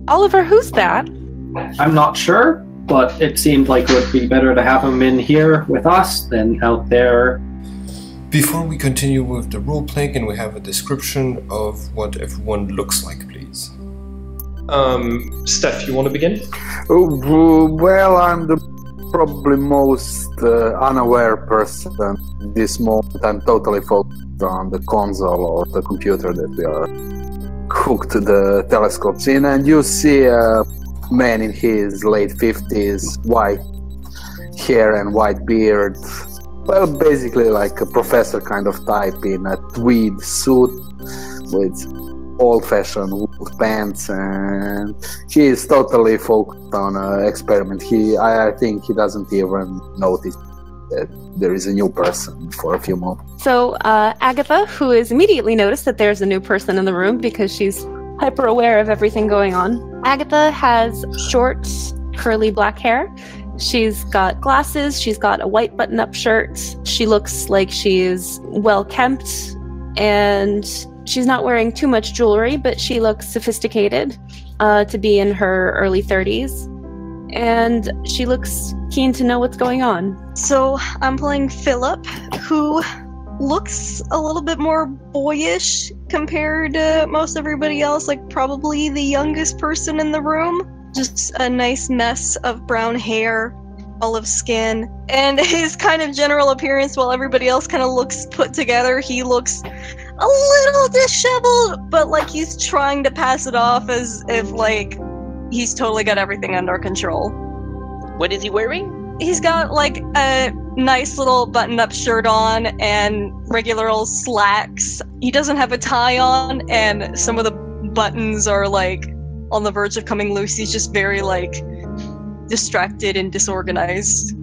Oliver, who's that? I'm not sure, but it seemed like it would be better to have him in here with us than out there. Before we continue with the roleplay, can we have a description of what everyone looks like, please? Steph, you want to begin? Well, I'm the probably most unaware person at this moment. I'm totally focused on the console or the computer that we are hooked the telescopes in, and you see a man in his late 50s, white hair and white beard. Well, basically like a professor kind of type in a tweed suit with old-fashioned wool pants, and he is totally focused on an experiment. I think he doesn't even notice that there is a new person for a few moments. So Agatha, who has immediately noticed that there's a new person in the room because she's hyper aware of everything going on. Agatha has short, curly black hair. She's got glasses. She's got a white button-up shirt. She looks like she's well-kempt, and she's not wearing too much jewelry, but she looks sophisticated to be in her early 30s. And she looks keen to know what's going on. So I'm playing Philip, who looks a little bit more boyish compared to most everybody else, like probably the youngest person in the room. Just a nice mess of brown hair, olive skin, and his kind of general appearance, while everybody else kind of looks put together, he looks a little disheveled, but like he's trying to pass it off as if like he's totally got everything under control. What is he wearing? He's got like a nice little button-up shirt on and regular old slacks. He doesn't have a tie on, and some of the buttons are like on the verge of coming loose. He's just very like distracted and disorganized.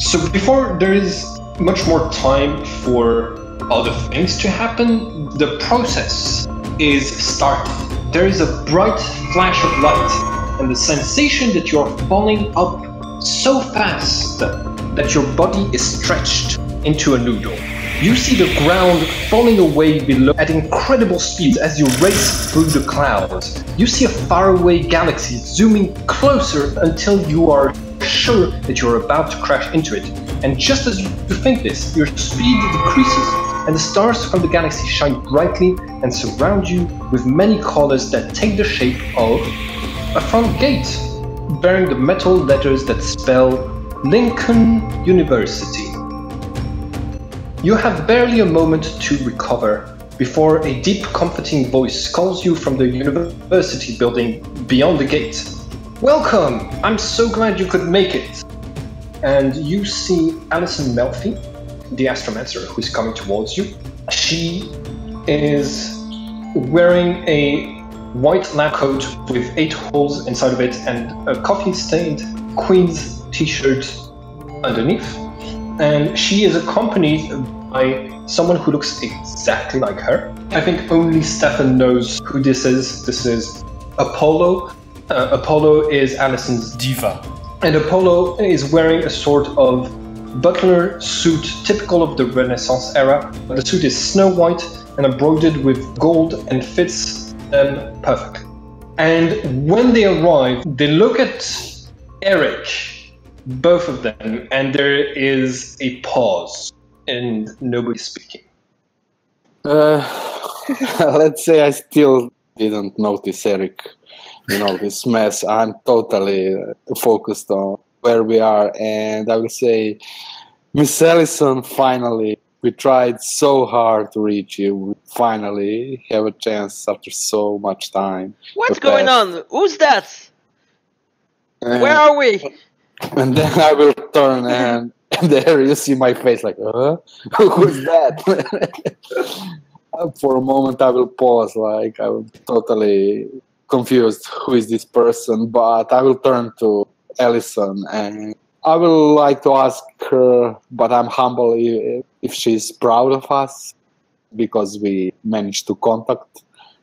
So before there is much more time for other things to happen, the process is started. There is a bright flash of light, and the sensation that you're falling up so fast that your body is stretched into a noodle. You see the ground falling away below at incredible speeds as you race through the clouds. You see a faraway galaxy zooming closer until you are sure that you're about to crash into it. And just as you think this, your speed decreases, and the stars from the galaxy shine brightly and surround you with many colors that take the shape of a front gate, bearing the metal letters that spell Lincoln University. You have barely a moment to recover before a deep, comforting voice calls you from the university building beyond the gate. Welcome! I'm so glad you could make it. And you see Alison Melfi, the astromancer, who's coming towards you. She is wearing a white lab coat with 8 holes inside of it and a coffee-stained Queen's t-shirt underneath. And she is accompanied by someone who looks exactly like her. I think only Stefan knows who this is. This is Apollo. Apollo is Alison's diva. And Apollo is wearing a sort of butler suit typical of the Renaissance era. The suit is snow white and embroidered with gold and fits them perfectly. And when they arrive, they look at Eric, both of them, and there is a pause and nobody's speaking. Let's say I still didn't notice Eric in all this mess. I'm totally focused on where we are, and I will say, Miss Ellison, finally, we tried so hard to reach you. We finally have a chance after so much time. What's going on? Who's that? Where are we? And then I will turn and there you see my face like, who's that? For a moment I will pause, like I'm totally confused who is this person, but I will turn to Ellison and I will like to ask her, but I'm humble, if she's proud of us because we managed to contact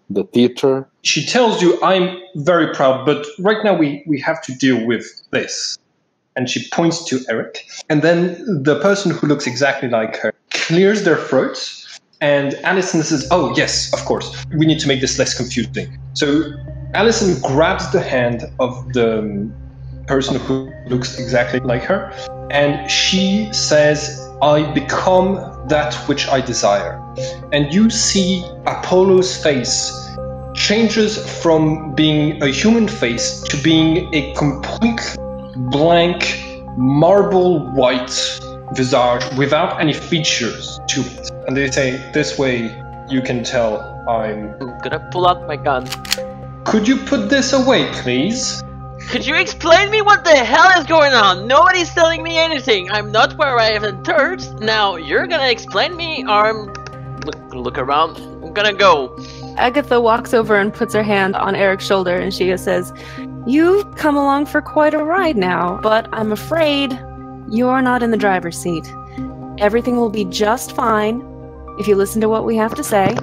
the teacher. She tells you, I'm very proud, but right now we have to deal with this. And she points to Eric. And then the person who looks exactly like her clears their throats. And Alison says, oh, yes, of course. We need to make this less confusing. So Allison grabs the hand of the person who looks exactly like her, and she says, I become that which I desire. And you see Apollo's face changes from being a human face to being a complete blank marble white visage without any features to it. And they say, this way you can tell I'm gonna pull out my gun. Could you put this away, please? Could you explain me what the hell is going on? Nobody's telling me anything. I'm not where I have entered. Now you're gonna explain me, or I'm look around. I'm gonna go. Agatha walks over and puts her hand on Eric's shoulder, and she says, "You've come along for quite a ride now, but I'm afraid you're not in the driver's seat. Everything will be just fine if you listen to what we have to say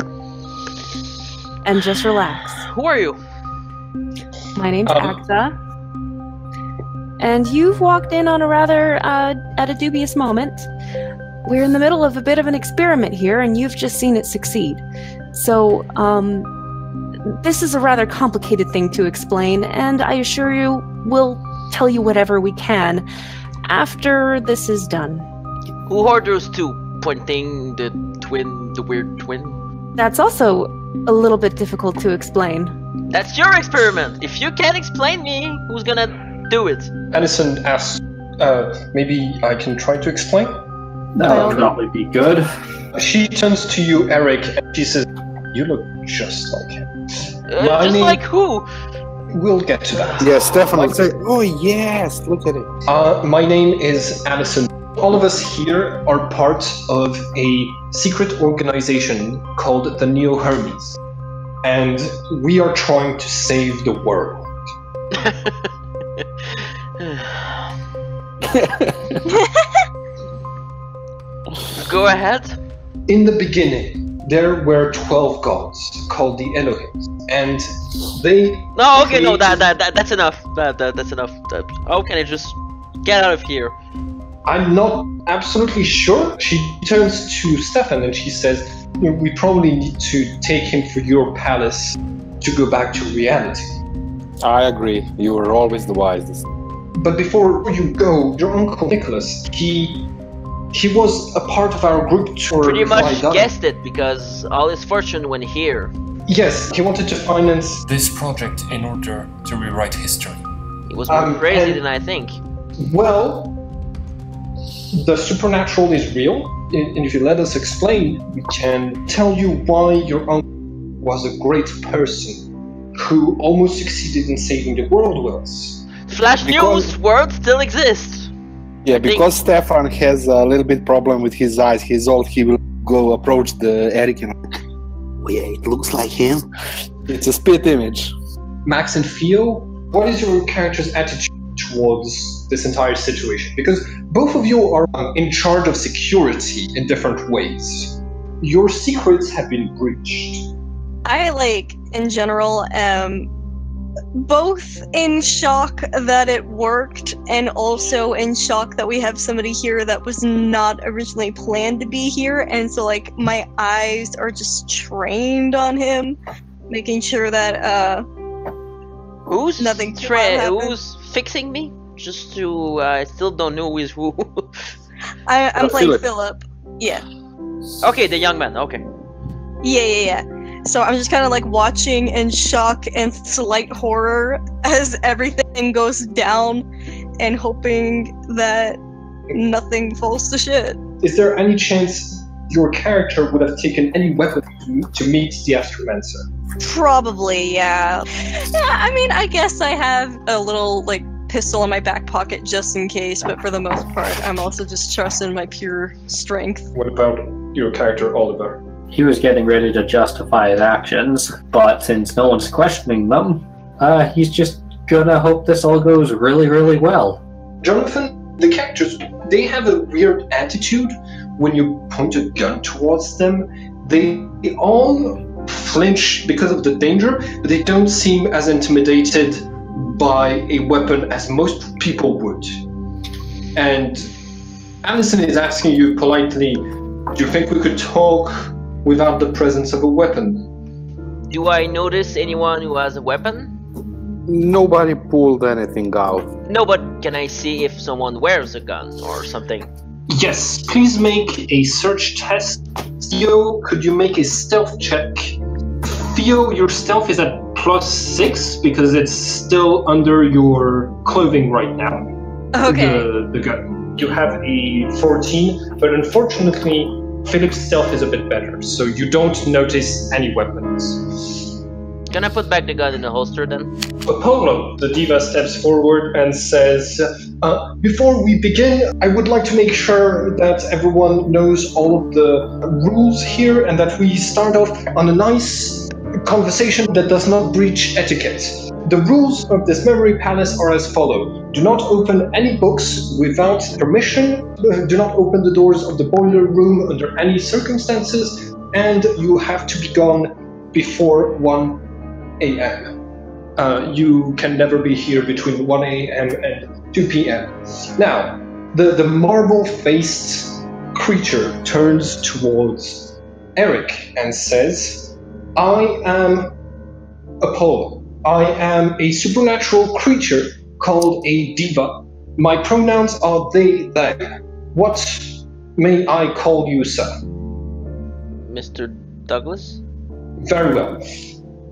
and just relax." Who are you? My name's Agatha. And you've walked in on a rather, at a dubious moment. We're in the middle of a bit of an experiment here, and you've just seen it succeed. So, this is a rather complicated thing to explain, and I assure you, we'll tell you whatever we can after this is done. Who are those two? Pointing the weird twin? That's also a little bit difficult to explain. That's your experiment. If you can't explain me, who's gonna do it? Allison asks, maybe I can try to explain? That would probably be good. She turns to you, Eric, and she says, you look just like him. Just like who? We'll get to that. Yeah, Stefan would say, oh yes, look at it. My name is Allison. All of us here are part of a secret organization called the Neo Hermes. And we are trying to save the world. Go ahead. In the beginning, there were 12 gods called the Elohims, and they. No, okay, no, that's enough. That's enough. How can I just get out of here? I'm not absolutely sure. She turns to Stefan and she says, we probably need to take him for your palace to go back to reality. I agree. You were always the wisest. But before you go, your uncle Nicholas, he was a part of our group tour. Pretty much guessed it, because all his fortune went here. Yes, he wanted to finance this project in order to rewrite history. He was more crazy than I think. Well, the supernatural is real, and if you let us explain, we can tell you why your uncle was a great person who almost succeeded in saving the world with us. Flash news! World still exists! Yeah, because Stefan has a little bit problem with his eyes. He will go approach the Eric and oh yeah, it looks like him. It's a spit image. Max and Theo, what is your character's attitude towards this entire situation? Because both of you are in charge of security in different ways. Your secrets have been breached. I, in general, am both in shock that it worked and also in shock that we have somebody here that was not originally planned to be here, and so my eyes are just trained on him, making sure that who's nothing who's fixing me? Just to I still don't know who is who. I'm playing Philip. Yeah. Okay, the young man. Okay. Yeah. So I'm just kind of watching in shock and slight horror as everything goes down, and hoping that nothing falls to shit. Is there any chance your character would have taken any weapon to meet the Astromancer? Probably, yeah. I mean, I guess I have a little pistol in my back pocket just in case, but for the most part, I'm also just trusting my pure strength. What about your character, Oliver? He was getting ready to justify his actions, but since no one's questioning them, he's just gonna hope this all goes really, really well. Jonathan, the characters, they have a weird attitude when you point a gun towards them. They all flinch because of the danger, but they don't seem as intimidated by a weapon as most people would. And Allison is asking you politely, do you think we could talk without the presence of a weapon? Do I notice anyone who has a weapon? Nobody pulled anything out. No, but can I see if someone wears a gun or something? Yes, please make a search test. Theo, could you make a stealth check? Theo, your stealth is at +6 because it's still under your clothing right now. Okay. The gun. You have a 14, but unfortunately, Philip's stealth is a bit better, so you don't notice any weapons. Can I put back the gun in the holster then? Apollo, the diva, steps forward and says, before we begin, I would like to make sure that everyone knows all of the rules here and that we start off on a nice conversation that does not breach etiquette. The rules of this memory palace are as follow. Do not open any books without permission. Do not open the doors of the boiler room under any circumstances. And you have to be gone before 1 a.m. You can never be here between 1 a.m. and 2 p.m. Now, the marble-faced creature turns towards Eric and says, I am Apollo. I am a supernatural creature called a diva. My pronouns are they, them. What may I call you, sir? Mr. Douglas? Very well.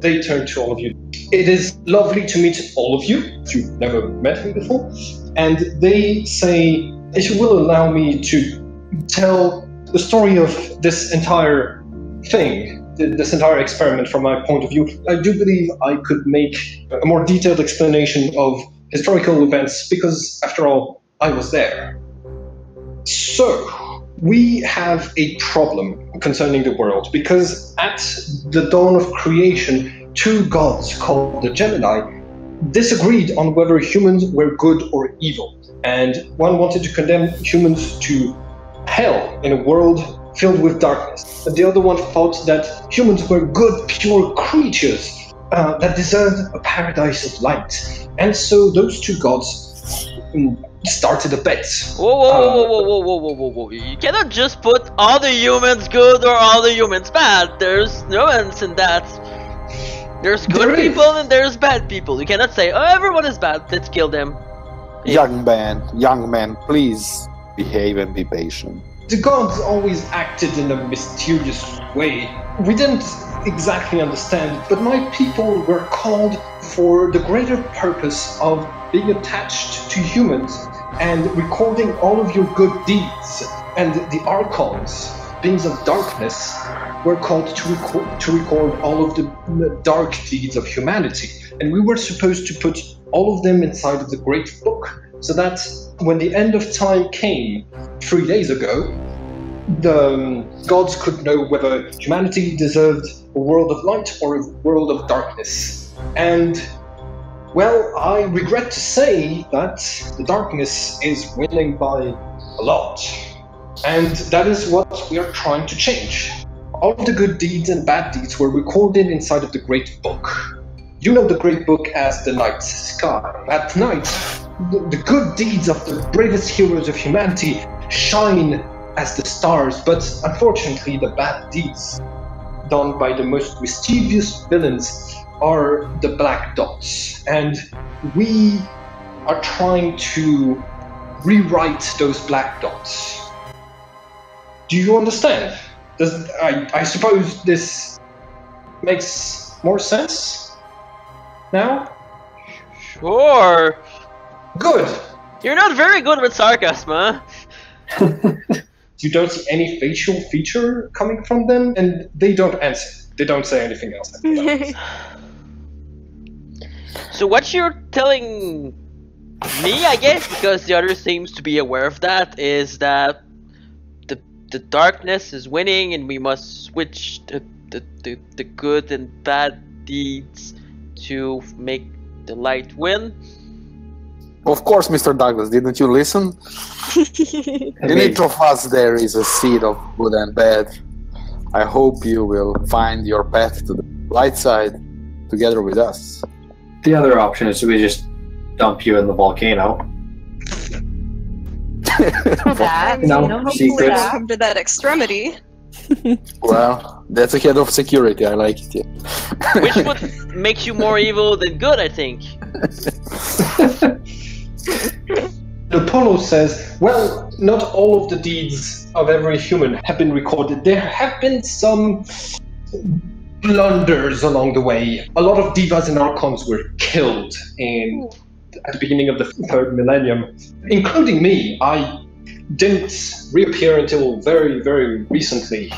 They turn to all of you. It is lovely to meet all of you, if you've never met me before. And they say, if you will allow me to tell the story of this entire thing, this entire experiment from my point of view, I do believe I could make a more detailed explanation of historical events because, after all, I was there. So, we have a problem concerning the world because at the dawn of creation, two gods called the Gemini disagreed on whether humans were good or evil. And one wanted to condemn humans to hell in a world filled with darkness. And the other one thought that humans were good, pure creatures that deserved a paradise of light. And so those two gods started a bet. Whoa. You cannot just put all the humans good or all the humans bad. There's nuance in that. There's good people and there's bad people. You cannot say, oh, everyone is bad, let's kill them. Young man, please behave and be patient. The gods always acted in a mysterious way. We didn't exactly understand, but my people were called for the greater purpose of being attached to humans and recording all of your good deeds. And the Archons, beings of darkness, were called to record all of the dark deeds of humanity. And we were supposed to put all of them inside of the Great Book, so that when the end of time came 3 days ago, the gods could know whether humanity deserved a world of light or a world of darkness. And, well, I regret to say that the darkness is winning by a lot. And that is what we are trying to change. All of the good deeds and bad deeds were recorded inside of the Great Book. You know the Great Book as the night sky. At night, the good deeds of the bravest heroes of humanity shine as the stars, but unfortunately the bad deeds done by the most mischievous villains are the black dots. And we are trying to rewrite those black dots. Do you understand? I suppose this makes more sense now? Sure. Good. You're not very good with sarcasm, huh? You don't see any facial feature coming from them, and they don't answer. They don't say anything else. So what you're telling me, I guess, because the other seems to be aware of that, is that the darkness is winning and we must switch the good and bad deeds to make the light win. Of course, Mr. Douglas, didn't you listen? In each of us there is a seed of good and bad. I hope you will find your path to the light side together with us. The other option is we just dump you in the volcano. That, No, secrets. Come to that extremity. Well, that's a head of security. I like it. Yeah. Which would make you more evil than good, I think. The Polo says, well, not all of the deeds of every human have been recorded. There have been some blunders along the way. A lot of divas and archons were killed at the beginning of the third millennium, including me. I didn't reappear until very, very recently.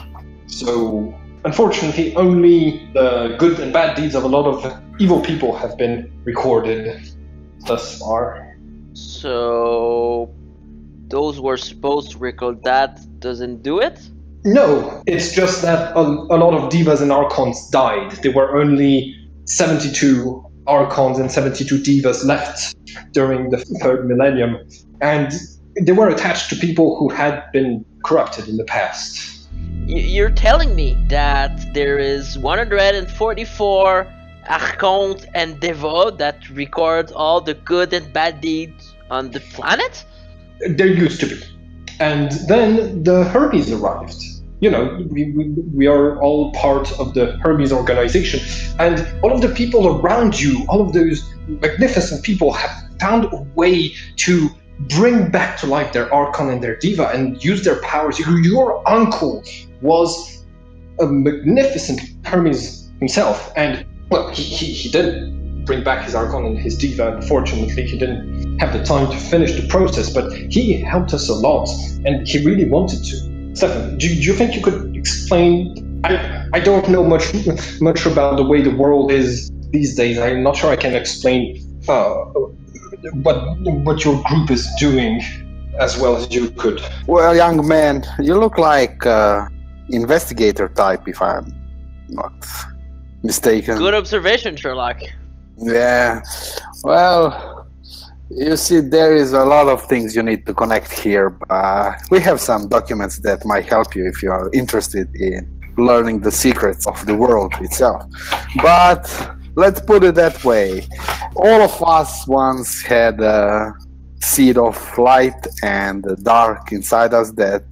So, unfortunately, only the good and bad deeds of a lot of evil people have been recorded thus far. So, those were supposed to record that doesn't do it? No, it's just that a lot of divas and archons died. There were only 72 archons and 72 divas left during the third millennium, and they were attached to people who had been corrupted in the past. You're telling me that there is 144 archons and Devo that record all the good and bad deeds on the planet? There used to be. And then the Hermes arrived. You know, we are all part of the Hermes organization, and all of the people around you, all of those magnificent people have found a way to bring back to life their Archon and their Diva and use their powers. Your uncle was a magnificent Hermes himself, and, well, he didn't bring back his Archon and his Diva. Unfortunately, he didn't have the time to finish the process, but he helped us a lot, and he really wanted to. Stefan, do you think you could explain? I don't know much about the way the world is these days. I'm not sure I can explain what your group is doing as well as you could. Well, young man, you look like investigator type, if I'm not mistaken. Good observation, Sherlock. Yeah. Well, you see, there is a lot of things you need to connect here. We have some documents that might help you if you are interested in learning the secrets of the world itself. But let's put it that way. All of us once had a seed of light and dark inside us that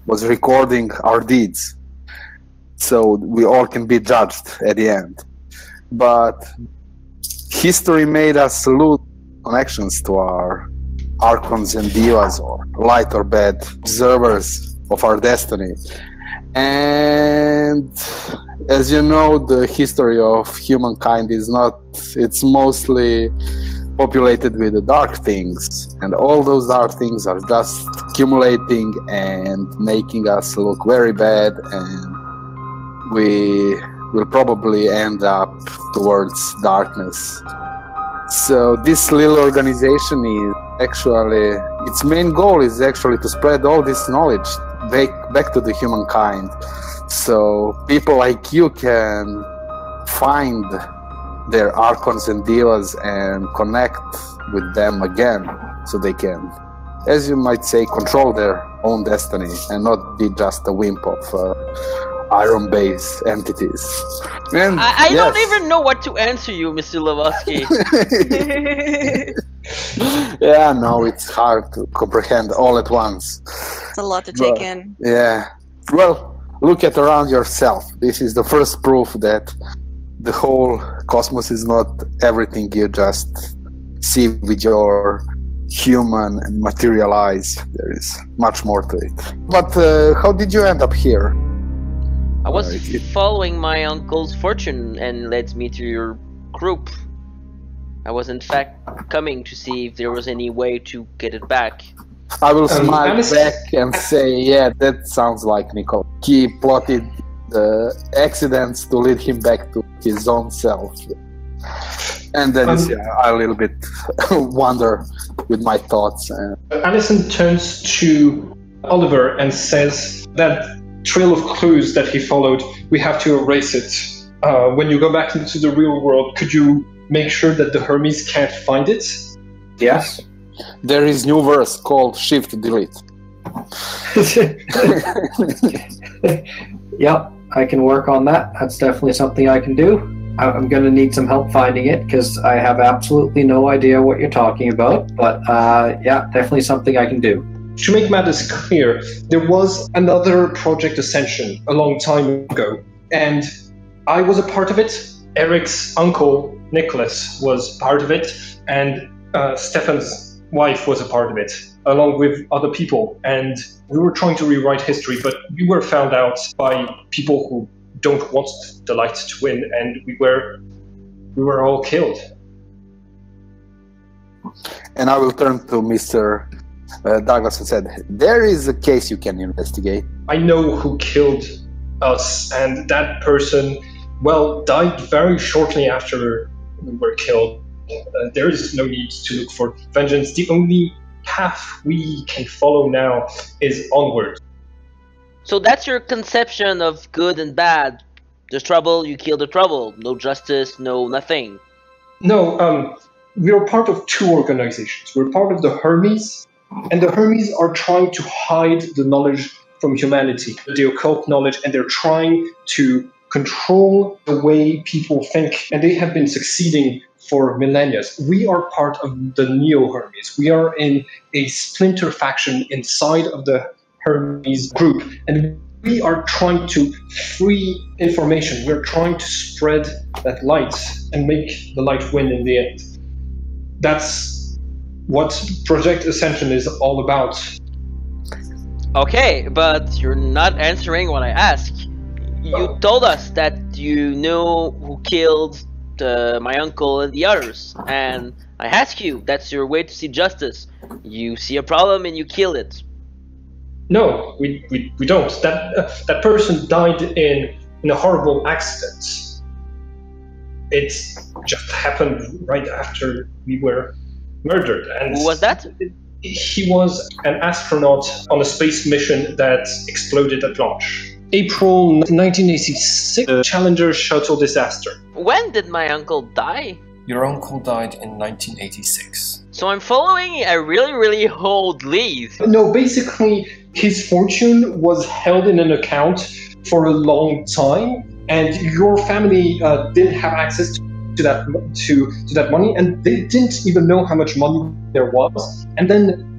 was recording our deeds. So we all can be judged at the end. But history made us lose connections to our archons and divas, or light or bad observers of our destiny. And as you know, the history of humankind is not, it's mostly populated with the dark things, and all those dark things are just accumulating and making us look very bad, and we will probably end up towards darkness. So this little organization is actually, its main goal is actually to spread all this knowledge back to the humankind, so people like you can find their archons and divas and connect with them again, so they can, as you might say, control their own destiny and not be just a wimp of iron-based entities. And I don't even know what to answer you, Mr. Lewowski. Yeah, no, it's hard to comprehend all at once. It's a lot to take in. Yeah. Well, look at around yourself. This is the first proof that the whole cosmos is not everything you just see with your human and material eyes. There is much more to it. But how did you end up here? I was following my uncle's fortune and led me to your group. I was in fact coming to see if there was any way to get it back. I will smile back and say, yeah, that sounds like Nicole. He plotted the accidents to lead him back to his own self. And then I a little bit wander with my thoughts. Alison turns to Oliver and says that trail of clues that he followed, we have to erase it. When you go back into the real world, could you make sure that the Hermes can't find it? Yes. There is new verse called Shift Delete. Yep, I can work on that. That's definitely something I can do. I'm going to need some help finding it because I have absolutely no idea what you're talking about. But yeah, definitely something I can do. To make matters clear, there was another Project Ascension a long time ago, and I was a part of it. Eric's uncle, Nicholas, was part of it, and Stefan's wife was a part of it, along with other people. And we were trying to rewrite history, but we were found out by people who don't want the light to win, and we were all killed. And I will turn to Mr. Douglas and said, there is a case you can investigate. I know who killed us, and that person, well, died very shortly after we were killed. There is no need to look for vengeance. The only path we can follow now is onward. So that's your conception of good and bad. There's trouble, you kill the trouble. No justice, no nothing. No, we are part of two organizations. We're part of the Hermes, and the Hermes are trying to hide the knowledge from humanity, the occult knowledge, and they're trying to control the way people think, and they have been succeeding for millennia. We are part of the Neo-Hermes. We are in a splinter faction inside of the Hermes group, and we are trying to free information. We're trying to spread that light and make the light win in the end. That's what Project Ascension is all about. Okay, but you're not answering what I asked. You told us that you knew who killed my uncle and the others, and I ask you, that's your way to see justice. You see a problem and you kill it. No, we don't. That person died in a horrible accident. It just happened right after we were murdered. And who was that? He was an astronaut on a space mission that exploded at launch. April 1986, the Challenger shuttle disaster. When did my uncle die? Your uncle died in 1986. So I'm following a really old lead. No, basically, his fortune was held in an account for a long time, and your family didn't have access to that money, and they didn't even know how much money there was. And then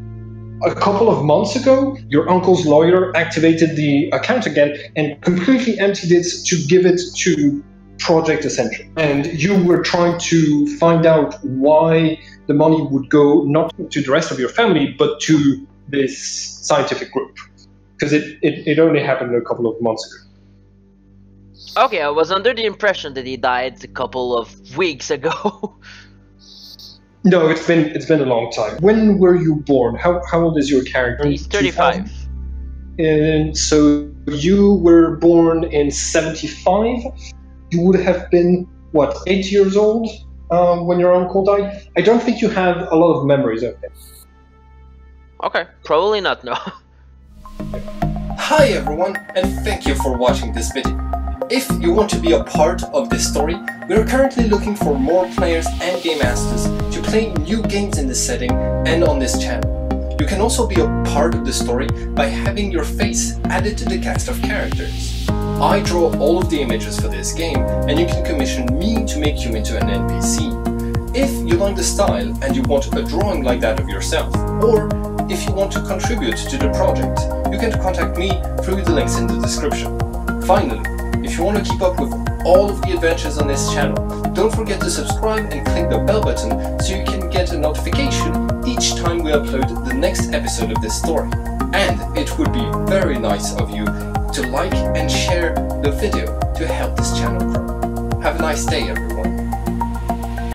a couple of months ago, your uncle's lawyer activated the account again and completely emptied it to give it to Project Ascension. And you were trying to find out why the money would go not to the rest of your family, but to this scientific group. Because it only happened a couple of months ago. Okay, I was under the impression that he died a couple of weeks ago. No, it's been a long time. When were you born? How old is your character? He's 35. And so you were born in 75. You would have been, what, 8 years old when your uncle died? I don't think you have a lot of memories of him. Okay, probably not, no. Hi everyone, and thank you for watching this video. If you want to be a part of this story, we are currently looking for more players and game masters to play new games in this setting and on this channel. You can also be a part of the story by having your face added to the cast of characters. I draw all of the images for this game, and you can commission me to make you into an NPC. If you like the style and you want a drawing like that of yourself, or if you want to contribute to the project, you can contact me through the links in the description. Finally, if you want to keep up with all of the adventures on this channel, don't forget to subscribe and click the bell button so you can get a notification each time we upload the next episode of this story. And it would be very nice of you to like and share the video to help this channel grow. Have a nice day, everyone.